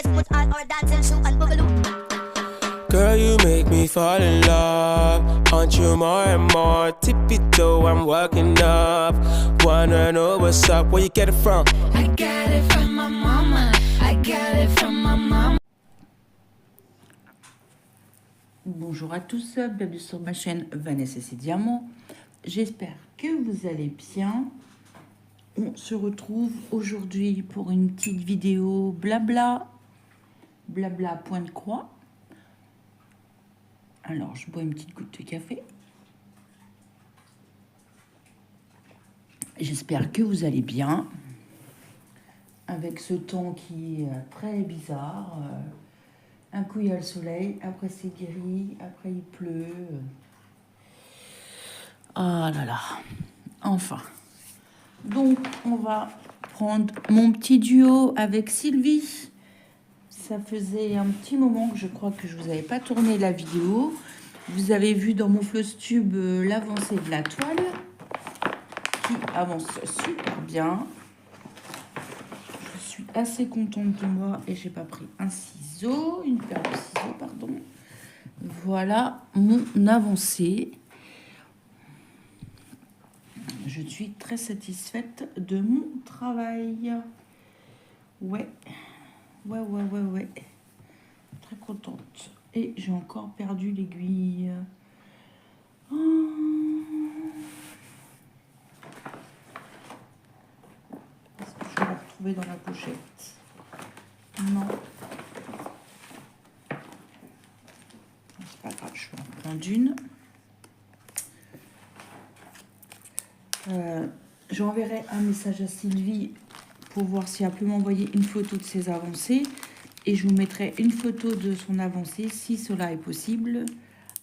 let's put all our dancing shoe and boogaloo. Girl, you make me fall in love. Want you more and more. Tippy toe, I'm working up. Wanna know what's up, where you get it from? I got it from my mama. I got it from my mama. Bonjour à tous, bienvenue sur ma chaîne Vanessa et ses diamants. J'espère que vous allez bien. On se retrouve aujourd'hui pour une petite vidéo blabla, point de croix. Alors, je bois une petite goutte de café. J'espère que vous allez bien. Avec ce temps qui est très bizarre. Un coup, il y a le soleil. Après, c'est gris. Après, il pleut. Ah là là. Enfin. Donc, on va prendre mon petit duo avec Sylvie. Ça faisait un petit moment que je crois que je vous avais pas tourné la vidéo. Vous avez vu dans mon Flowstube l'avancée de la toile qui avance super bien. Je suis assez contente de moi et j'ai pas pris un ciseau, une paire de ciseaux, pardon. Voilà mon avancée. Je suis très satisfaite de mon travail. Ouais. Très contente. Et j'ai encore perdu l'aiguille. Oh. Est-ce que je vais la retrouver dans la pochette? Non. C'est pas grave, je vais en prendre une. J'enverrai un message à Sylvie pour voir si elle peut m'envoyer une photo de ses avancées. Et je vous mettrai une photo de son avancée, si cela est possible,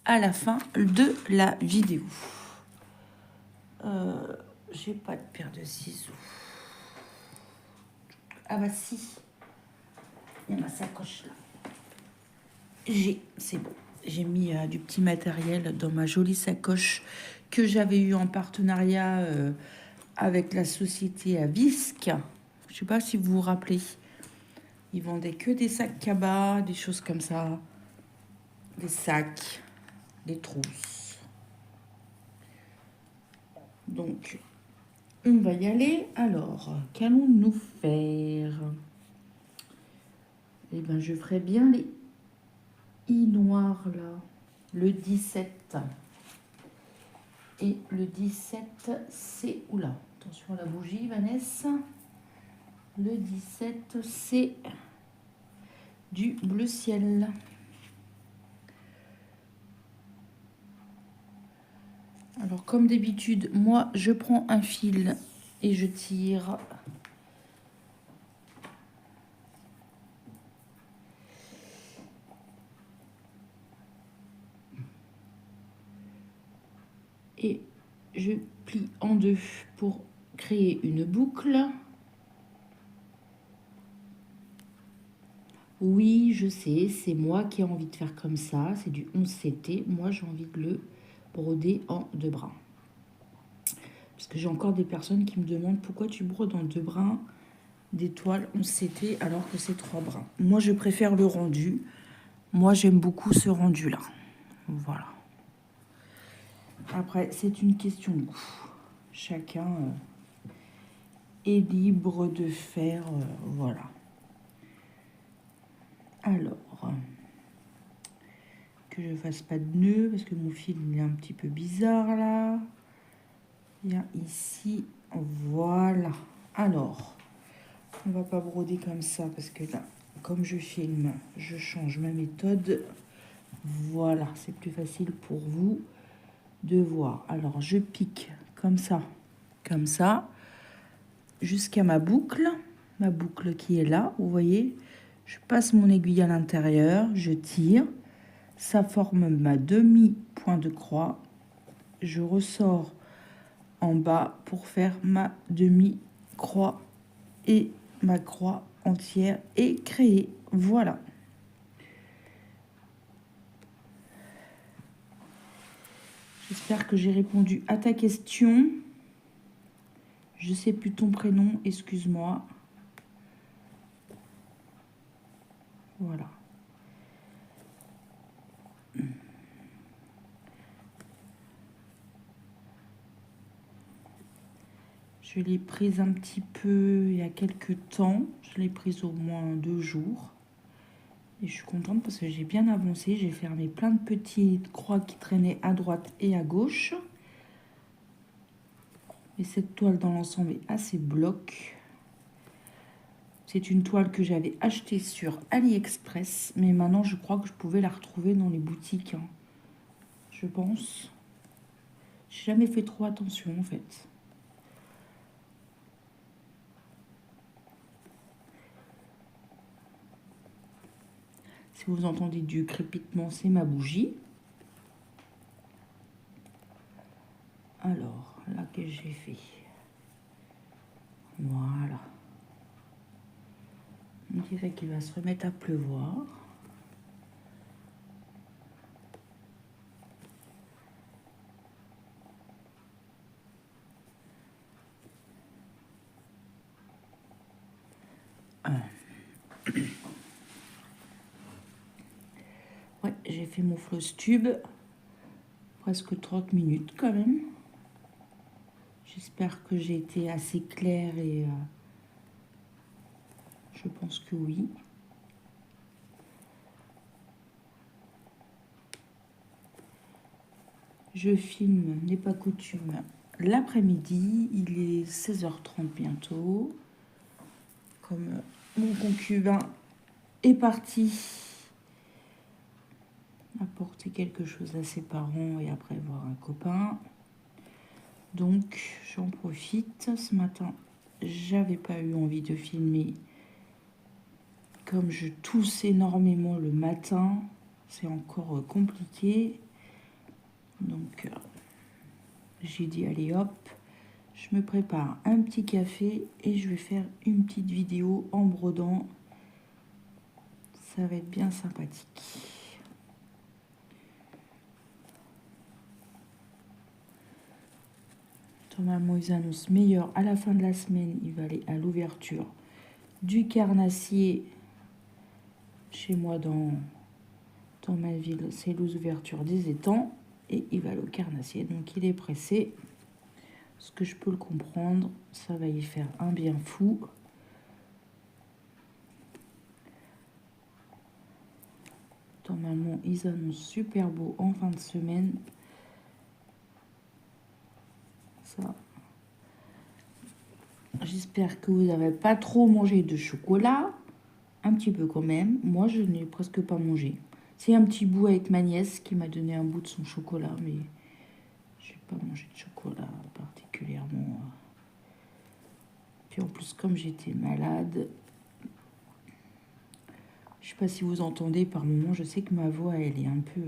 à la fin de la vidéo. J'ai pas de paire de ciseaux. Ah bah si. Il y a ma sacoche là. C'est bon. J'ai mis du petit matériel dans ma jolie sacoche que j'avais eu en partenariat avec la société Avisc. Je sais pas si vous vous rappelez. Ils vendaient que des sacs cabas, des choses comme ça. Des sacs, des trousses. Donc, on va y aller. Alors, qu'allons-nous faire? Eh bien, je ferai bien les i noirs, là. Le 17. Et le 17, c'est... Oula, attention à la bougie, Vanessa. Le 17, c'est du bleu ciel. Alors, comme d'habitude, moi, je prends un fil et je tire. Et je plie en deux pour créer une boucle. Oui, je sais, c'est moi qui ai envie de faire comme ça. C'est du 11CT. Moi, j'ai envie de le broder en 2 brins. Parce que j'ai encore des personnes qui me demandent pourquoi tu brodes en 2 brins des toiles 11CT alors que c'est 3 brins. Moi, je préfère le rendu. Moi, j'aime beaucoup ce rendu-là. Voilà. Après, c'est une question de goût. Chacun est libre de faire... voilà. Alors, que je fasse pas de nœud parce que mon fil il est un petit peu bizarre là. Bien ici, voilà. Alors, on va pas broder comme ça parce que là, comme je filme, je change ma méthode. Voilà, c'est plus facile pour vous de voir. Alors, je pique comme ça, jusqu'à ma boucle qui est là, vous voyez. Je passe mon aiguille à l'intérieur, je tire, ça forme ma demi-point de croix. Je ressors en bas pour faire ma demi-croix et ma croix entière est créée. Voilà. J'espère que j'ai répondu à ta question. Je sais plus ton prénom, excuse-moi. Voilà. Je l'ai prise un petit peu il y a quelques temps. Je l'ai prise au moins 2 jours. Et je suis contente parce que j'ai bien avancé. J'ai fermé plein de petites croix qui traînaient à droite et à gauche. Et cette toile dans l'ensemble est assez bloc. C'est une toile que j'avais achetée sur AliExpress. Mais maintenant, je crois que je pouvais la retrouver dans les boutiques. Hein. Je pense. J'ai jamais fait trop attention en fait. Si vous entendez du crépitement, c'est ma bougie. Alors, là que j'ai fait. Voilà. On dirait qu'il va se remettre à pleuvoir. Ouais, j'ai fait mon floss tube. Presque 30 minutes quand même. J'espère que j'ai été assez claire et je pense que oui. Je filme, n'est pas coutume, l'après-midi. Il est 16h30 bientôt. Comme mon concubin est parti apporter quelque chose à ses parents et après voir un copain. Donc, j'en profite. Ce matin, j'avais pas eu envie de filmer. Comme je tousse énormément le matin, c'est encore compliqué. Donc, j'ai dit, allez hop, je me prépare un petit café et je vais faire une petite vidéo en brodant. Ça va être bien sympathique. Normalement, ils annoncent meilleur à la fin de la semaine. Il va aller à l'ouverture du carnassier chez moi dans ma ville. C'est l'ouverture des étangs et il va aller au carnassier. Donc, il est pressé. Ce que je peux le comprendre, ça va y faire un bien fou. Normalement, ils annoncent super beau en fin de semaine. Ça. J'espère que vous n'avez pas trop mangé de chocolat. Un petit peu quand même. Moi, je n'ai presque pas mangé. C'est un petit bout avec ma nièce qui m'a donné un bout de son chocolat, mais je n'ai pas mangé de chocolat particulièrement. Puis en plus, comme j'étais malade, je sais pas si vous entendez par moments, je sais que ma voix, elle est un peu...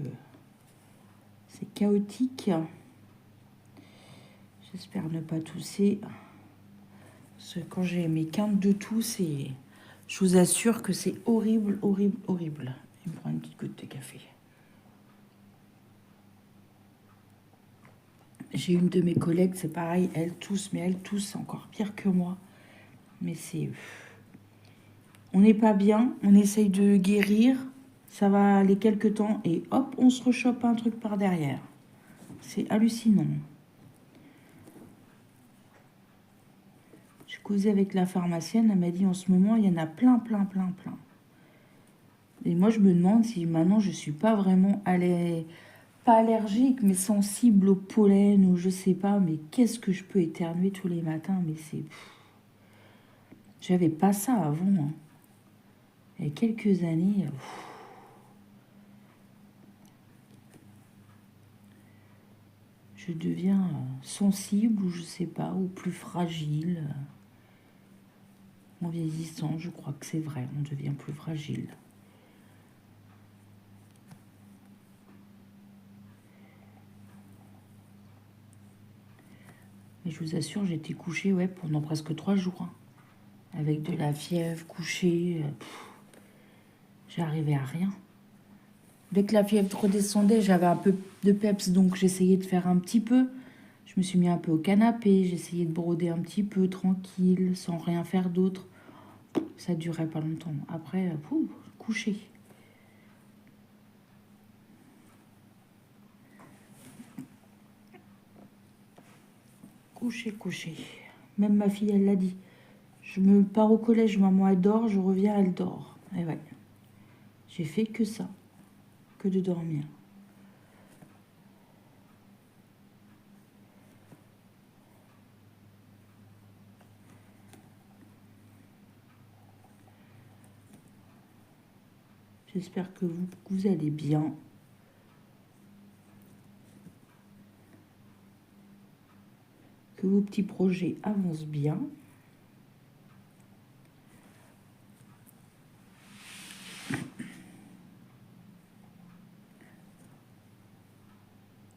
c'est chaotique. J'espère ne pas tousser. Parce que quand j'ai mes quintes de toux, c'est... je vous assure que c'est horrible, horrible, horrible. Je me prends une petite goutte de café. J'ai une de mes collègues, c'est pareil, elle tousse, mais elle tousse encore pire que moi. Mais c'est... on n'est pas bien, on essaye de guérir, ça va aller quelques temps et hop, on se rechoppe un truc par derrière. C'est hallucinant. Je causais avec la pharmacienne, elle m'a dit en ce moment, il y en a plein, plein, plein, plein. Et moi, je me demande si maintenant, je ne suis pas vraiment pas allergique, mais sensible au pollen ou je sais pas, mais qu'est-ce que je peux éternuer tous les matins, mais c'est... J'avais pas ça avant, hein. Il y a quelques années... je deviens sensible ou je sais pas, ou plus fragile. En vieillissant, je crois que c'est vrai, on devient plus fragile. Mais je vous assure, j'étais couchée pendant presque 3 jours. Hein, avec de la fièvre, couchée. J'arrivais à rien. Dès que la fièvre redescendait, j'avais un peu de peps, donc j'essayais de faire un petit peu. Je me suis mis un peu au canapé, j'essayais de broder un petit peu, tranquille, sans rien faire d'autre. Ça durait pas longtemps. Après, coucher. Coucher. Même ma fille, elle l'a dit. Je me pars au collège, maman, elle dort, je reviens, elle dort. Et ouais. J'ai fait que ça. Que de dormir. J'espère que vous allez bien. Que vos petits projets avancent bien.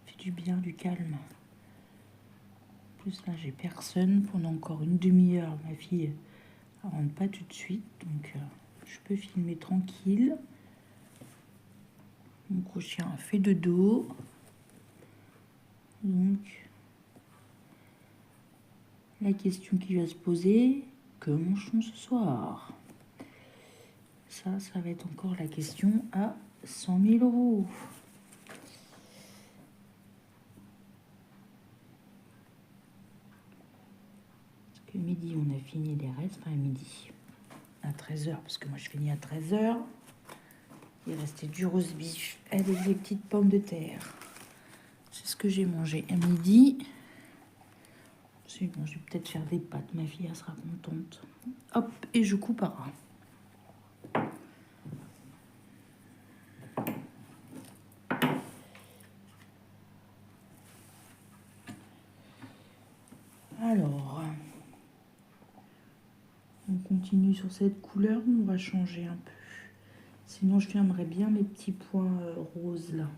Fait du bien, du calme. En plus, là, j'ai personne pendant encore une demi-heure. Ma fille ne rentre pas tout de suite, donc je peux filmer tranquille. Mon gros chien a fait dodo. Donc, la question qui va se poser, que mangeons ce soir? Ça va être encore la question à 100 000 €. Parce que midi, on a fini les restes, enfin midi, à 13 h, parce que moi je finis à 13 h. Il restait du roast beef avec des petites pommes de terre. C'est ce que j'ai mangé à midi. Bon, je vais peut-être faire des pâtes. Ma fille, elle sera contente. Hop, et je coupe à ras. Alors, on continue sur cette couleur, on va changer un peu. Sinon, je filmerais bien mes petits points roses là.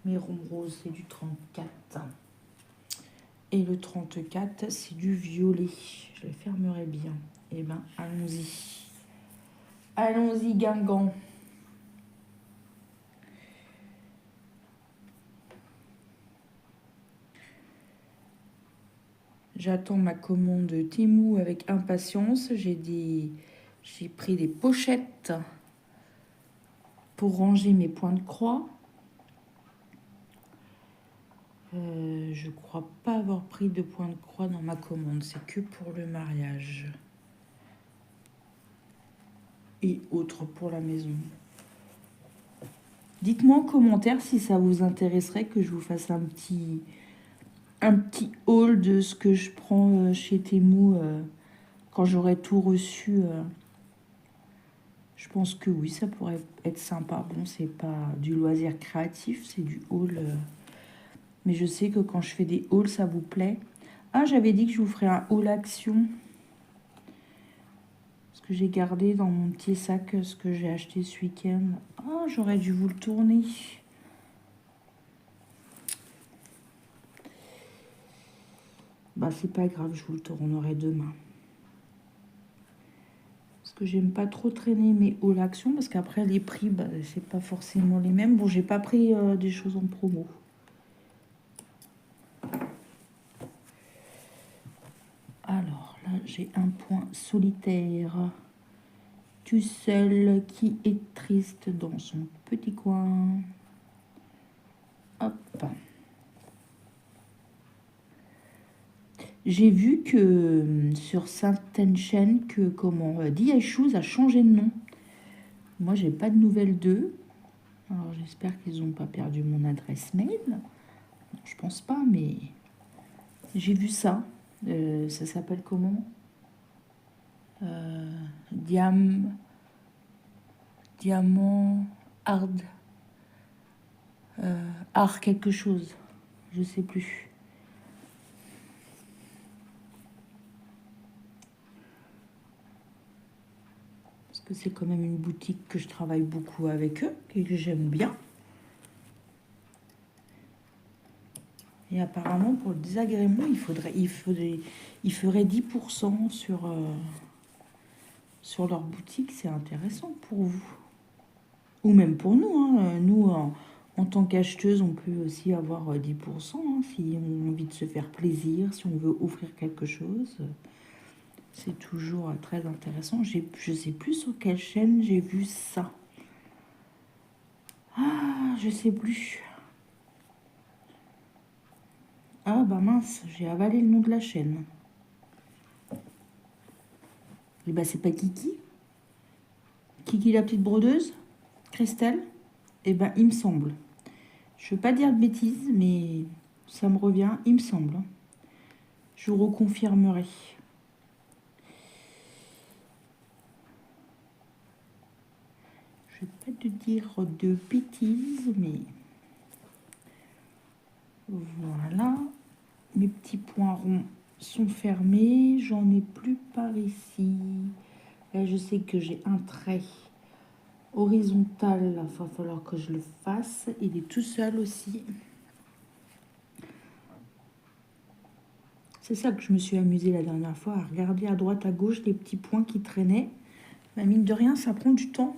Mes ronds roses, c'est du 34. Et le 34, c'est du violet. Je les fermerai bien. Eh ben, allons-y. Allons-y, Guingamp. J'attends ma commande Temu avec impatience. J'ai pris des pochettes pour ranger mes points de croix. Je crois pas avoir pris de points de croix dans ma commande. C'est que pour le mariage. Et autres pour la maison. Dites-moi en commentaire si ça vous intéresserait que je vous fasse un petit haul de ce que je prends chez Temu quand j'aurai tout reçu. Je pense que oui, ça pourrait être sympa. Bon, c'est pas du loisir créatif, c'est du haul. Mais je sais que quand je fais des hauls, ça vous plaît. Ah, j'avais dit que je vous ferais un haul action. Parce que j'ai gardé dans mon petit sac ce que j'ai acheté ce week-end. Ah, j'aurais dû vous le tourner. Bah, c'est pas grave, je vous le tournerai demain. Parce que j'aime pas trop traîner mes hauls action. Parce qu'après, les prix, bah, c'est pas forcément les mêmes. Bon, j'ai pas pris des choses en promo. Alors là, j'ai un point solitaire, tout seul, qui est triste dans son petit coin. Hop. J'ai vu que sur certaines chaînes que DI Shoes a changé de nom. Moi, j'ai pas de nouvelles d'eux. Alors j'espère qu'ils n'ont pas perdu mon adresse mail. Je pense pas, mais j'ai vu ça. Ça s'appelle comment? Diamant hard art quelque chose, je sais plus. Parce que c'est quand même une boutique que je travaille beaucoup avec eux et que j'aime bien. Et apparemment, pour le désagrément, il ferait 10% sur leur boutique. C'est intéressant pour vous. Ou même pour nous. Hein. Nous, en tant qu'acheteuse, on peut aussi avoir 10%. Hein, si on a envie de se faire plaisir, si on veut offrir quelque chose. C'est toujours très intéressant. Je sais plus sur quelle chaîne j'ai vu ça. Ah, je sais plus. Ah bah mince, j'ai avalé le nom de la chaîne. Et bah c'est pas Kiki. Kiki la petite brodeuse, Christelle. Et ben il me semble. Je veux pas dire de bêtises, mais ça me revient, il me semble. Je vous reconfirmerai. Je vais pas te dire de bêtises, mais voilà. Mes petits points ronds sont fermés. J'en ai plus par ici. Là, je sais que j'ai un trait horizontal. Il va falloir que je le fasse. Il est tout seul aussi. C'est ça que je me suis amusée la dernière fois, à regarder à droite, à gauche les petits points qui traînaient. Mais mine de rien, ça prend du temps.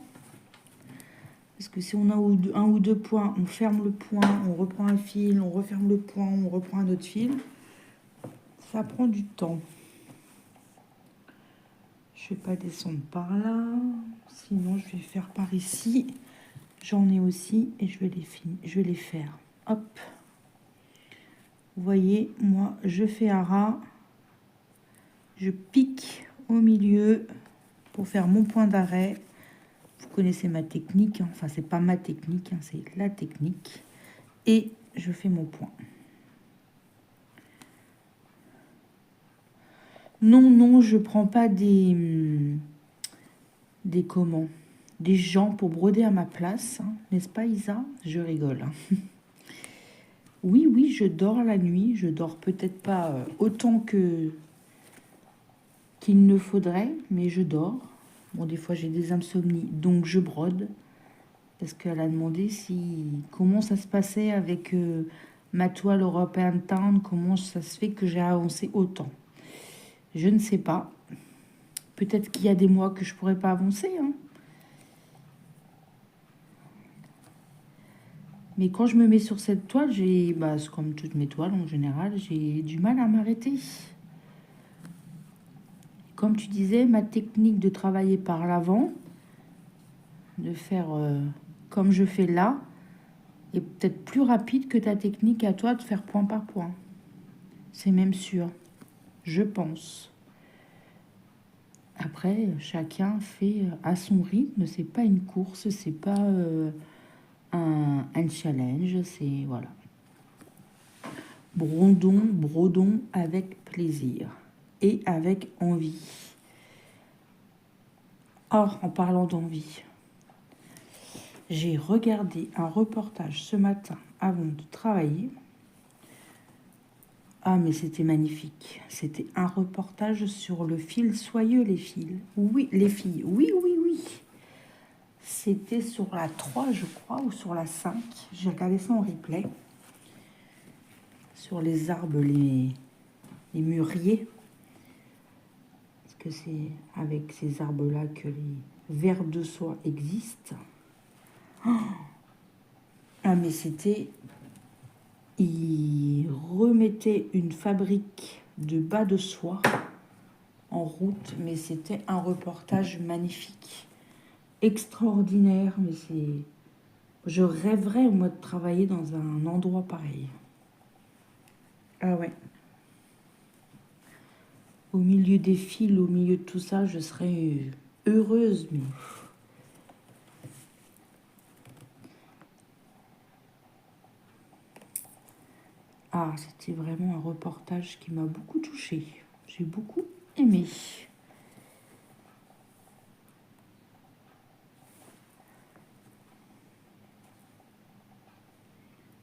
Parce que si on a un ou deux points, on ferme le point, on reprend un fil, on referme le point, on reprend un autre fil. Ça prend du temps. Je vais pas descendre par là. Sinon, je vais faire par ici. J'en ai aussi et je vais les faire. Hop. Vous voyez, moi, je fais un ras. Je pique au milieu pour faire mon point d'arrêt. Vous connaissez ma technique. Enfin, c'est pas ma technique, c'est la technique. Et je fais mon point. Non, non, je prends pas des comment, des gens pour broder à ma place, hein, n'est-ce pas Isa? Je rigole. Hein. Oui, oui, je dors la nuit. Je dors peut-être pas autant qu'il ne faudrait, mais je dors. Bon, des fois j'ai des insomnies, donc je brode. Parce qu'elle a demandé comment ça se passait avec ma toile European Town, comment ça se fait que j'ai avancé autant. Je ne sais pas. Peut-être qu'il y a des mois que je pourrais pas avancer. Hein. Mais quand je me mets sur cette toile, c'est comme toutes mes toiles en général, j'ai du mal à m'arrêter. Comme tu disais, ma technique de travailler par l'avant, de faire comme je fais là, est peut-être plus rapide que ta technique à toi de faire point par point. C'est même sûr, je pense. Après, chacun fait à son rythme. C'est pas une course, c'est pas un challenge. C'est voilà. Brodons avec plaisir et avec envie. Or, en parlant d'envie, j'ai regardé un reportage ce matin avant de travailler. Ah, mais c'était magnifique. C'était un reportage sur le fil soyeux, les fils. Oui, les filles. Oui, oui, oui. C'était sur la 3, je crois, ou sur la 5. J'ai regardé ça en replay. Sur les arbres, les mûriers. Parce que c'est avec ces arbres-là que les vers de soie existent. Oh, ah, mais c'était... Il remettait une fabrique de bas de soie en route, mais c'était un reportage magnifique, extraordinaire. Mais c'est, je rêverais moi de travailler dans un endroit pareil. Ah ouais. Au milieu des fils, au milieu de tout ça, je serais heureuse, mais. Ah, c'était vraiment un reportage qui m'a beaucoup touchée. J'ai beaucoup aimé.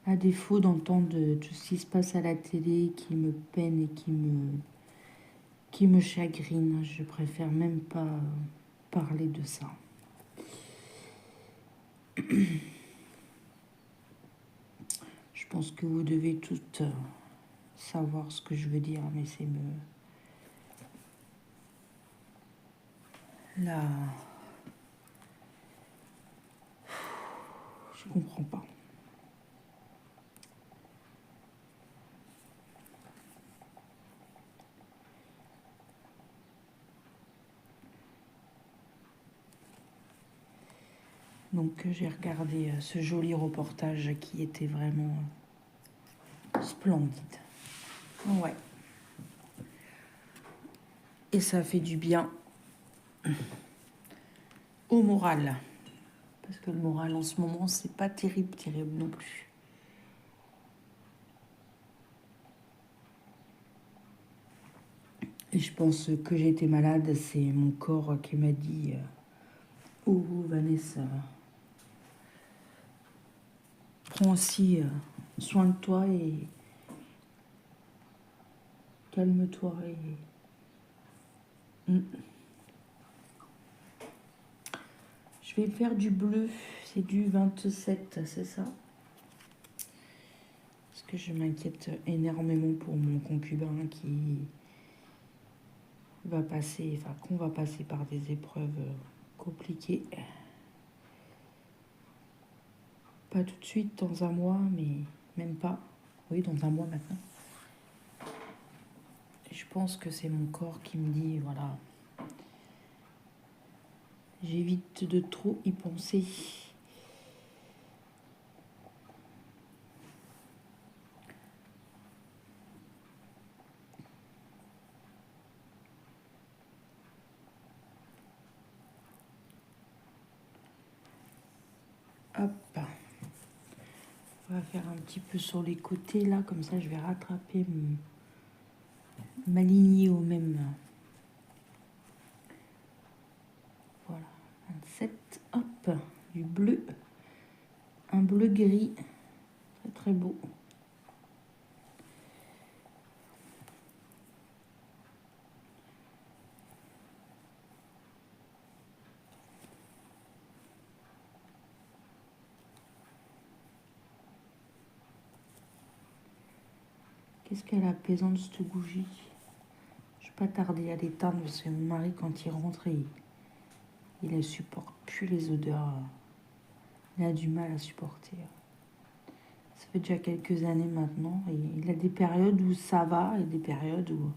À défaut d'entendre tout ce qui se passe à la télé qui me peine et qui me chagrine, je préfère même pas parler de ça. Je pense que vous devez toutes savoir ce que je veux dire, mais c'est là, je comprends pas. Donc j'ai regardé ce joli reportage qui était vraiment splendide. Ouais. Et ça fait du bien au moral. Parce que le moral en ce moment, c'est pas terrible, terrible non plus. Et je pense que j'ai été malade, c'est mon corps qui m'a dit oh Vanessa, prends aussi soin de toi et calme-toi. Je vais faire du bleu, c'est du 27, c'est ça? Parce que je m'inquiète énormément pour mon concubin qui va passer, enfin qu'on va passer par des épreuves compliquées. Pas tout de suite, dans un mois, mais même pas. Oui, dans un mois maintenant. Et je pense que c'est mon corps qui me dit, voilà, j'évite de trop y penser. Hop. On va faire un petit peu sur les côtés là, comme ça je vais rattraper, m'aligner au même. Voilà, 27, hop, du bleu, un bleu gris, très très beau. Qu'est-ce qu'elle est apaisante cette bougie. Je vais pas tarder à l'éteindre parce que mon mari quand il rentre, il ne supporte plus les odeurs. Il a du mal à supporter. Ça fait déjà quelques années maintenant. Et il a des périodes où ça va et des périodes où...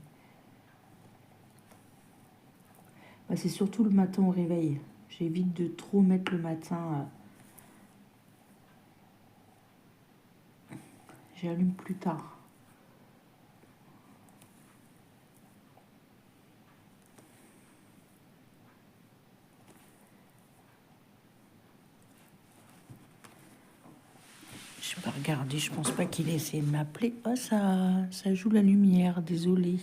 Bah, c'est surtout le matin au réveil. J'évite de trop mettre le matin. J'allume plus tard. Je vais pas regarder, je pense pas qu'il ait essayé de m'appeler. Oh, ça joue la lumière, désolé.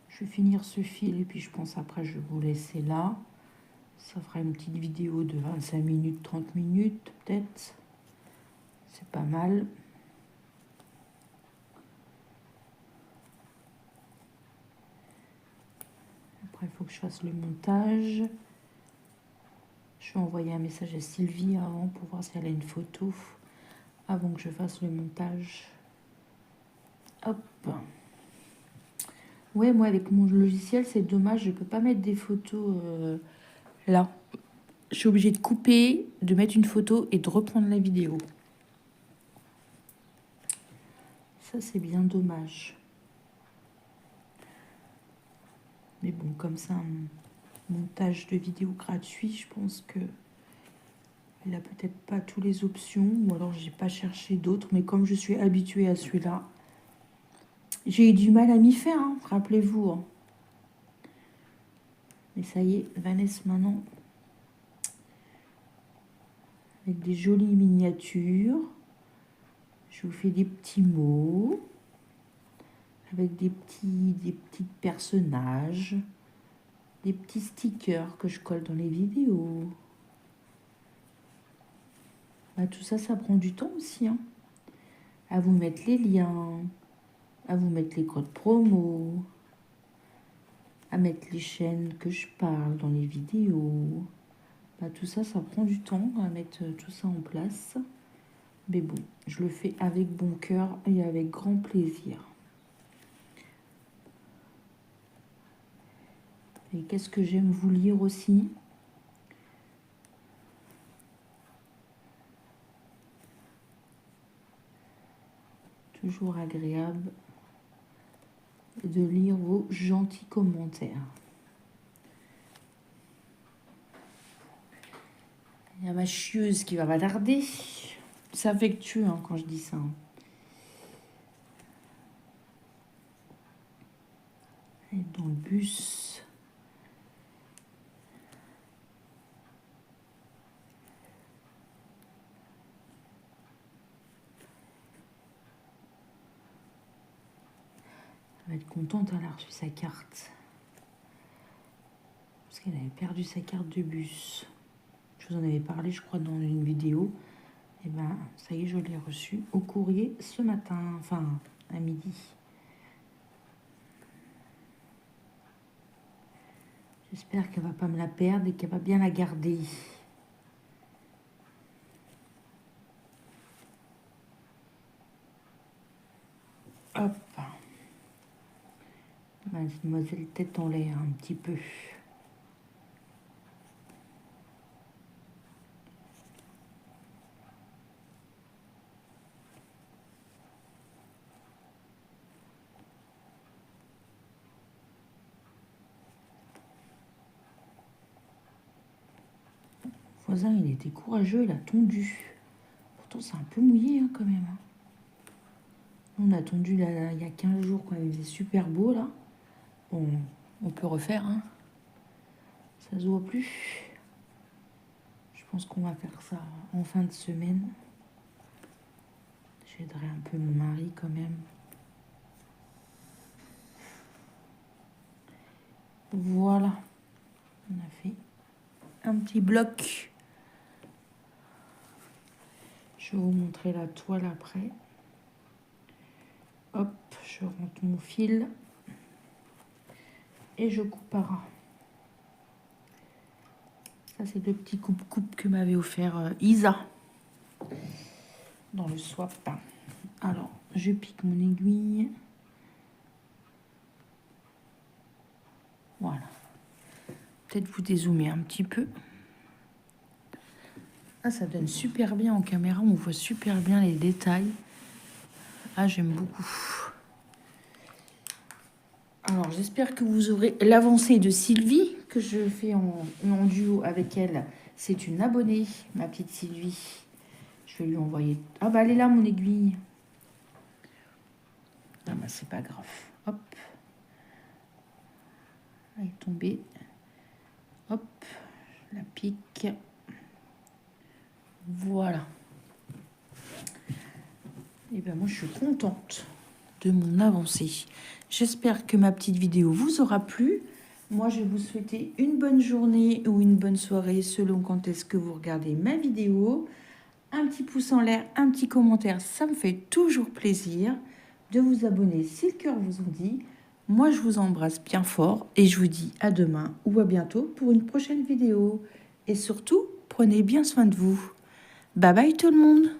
Je vais finir ce fil et puis je pense après je vais vous laisser là. Ça fera une petite vidéo de 25 minutes, 30 minutes peut-être. C'est pas mal. Après, il faut que je fasse le montage. Je vais envoyer un message à Sylvie avant pour voir si elle a une photo avant que je fasse le montage. Hop. Ouais, moi, avec mon logiciel, c'est dommage. Je peux pas mettre des photos là. Je suis obligée de couper, de mettre une photo et de reprendre la vidéo. Ça, c'est bien dommage. Mais bon, comme ça, un montage de vidéo gratuit, je pense que il a peut-être pas toutes les options. Ou alors, j'ai pas cherché d'autres. Mais comme je suis habituée à celui-là, j'ai eu du mal à m'y faire, hein, rappelez-vous. Hein. Mais ça y est, Vanessa maintenant, avec des jolies miniatures. Je vous fais des petits mots avec des petits personnages, des petits stickers que je colle dans les vidéos. Bah, tout ça, ça prend du temps aussi. Hein. À vous mettre les liens, à vous mettre les codes promo, à mettre les chaînes que je parle dans les vidéos. Bah, tout ça, ça prend du temps à mettre tout ça en place. Mais bon, je le fais avec bon cœur et avec grand plaisir. Et qu'est-ce que j'aime vous lire aussi? Toujours agréable de lire vos gentils commentaires. Il y a ma chieuse qui va bavarder. C'est affectueux hein, quand je dis ça. Et dans le bus. Elle va être contente, elle a reçu sa carte. Parce qu'elle avait perdu sa carte de bus. Je vous en avais parlé, je crois, dans une vidéo. Et ben, ça y est, je l'ai reçue au courrier ce matin, enfin, à midi. J'espère qu'elle va pas me la perdre et qu'elle va bien la garder. Hop. Mademoiselle tête en l'air un petit peu. Le voisin, il était courageux, il a tondu. Pourtant, c'est un peu mouillé hein, quand même. Hein. On a tondu là, il y a 15 jours quand il faisait super beau là. Bon, on peut refaire. Hein. Ça se voit plus. Je pense qu'on va faire ça en fin de semaine. J'aiderai un peu mon mari quand même. Voilà. On a fait un petit bloc. Je vais vous montrer la toile après. Hop, je rentre mon fil. Et je coupe à ras. Ça, c'est le petit coupe-coupe que m'avait offert Isa. Dans le swap. Alors, je pique mon aiguille. Voilà. Peut-être vous dézoomer un petit peu. Ah, ça donne super bien en caméra. On voit super bien les détails. Ah, j'aime beaucoup. Alors, j'espère que vous aurez l'avancée de Sylvie, que je fais en duo avec elle. C'est une abonnée, ma petite Sylvie. Je vais lui envoyer... Ah, bah, elle est là, mon aiguille. Ah, bah, c'est pas grave. Hop. Elle est tombée. Hop. Je la pique. Voilà. Et bien, moi, je suis contente de mon avancée. J'espère que ma petite vidéo vous aura plu. Moi, je vais vous souhaiter une bonne journée ou une bonne soirée selon quand est-ce que vous regardez ma vidéo. Un petit pouce en l'air, un petit commentaire, ça me fait toujours plaisir de vous abonner si le cœur vous en dit. Moi, je vous embrasse bien fort et je vous dis à demain ou à bientôt pour une prochaine vidéo. Et surtout, prenez bien soin de vous. Bye bye tout le monde!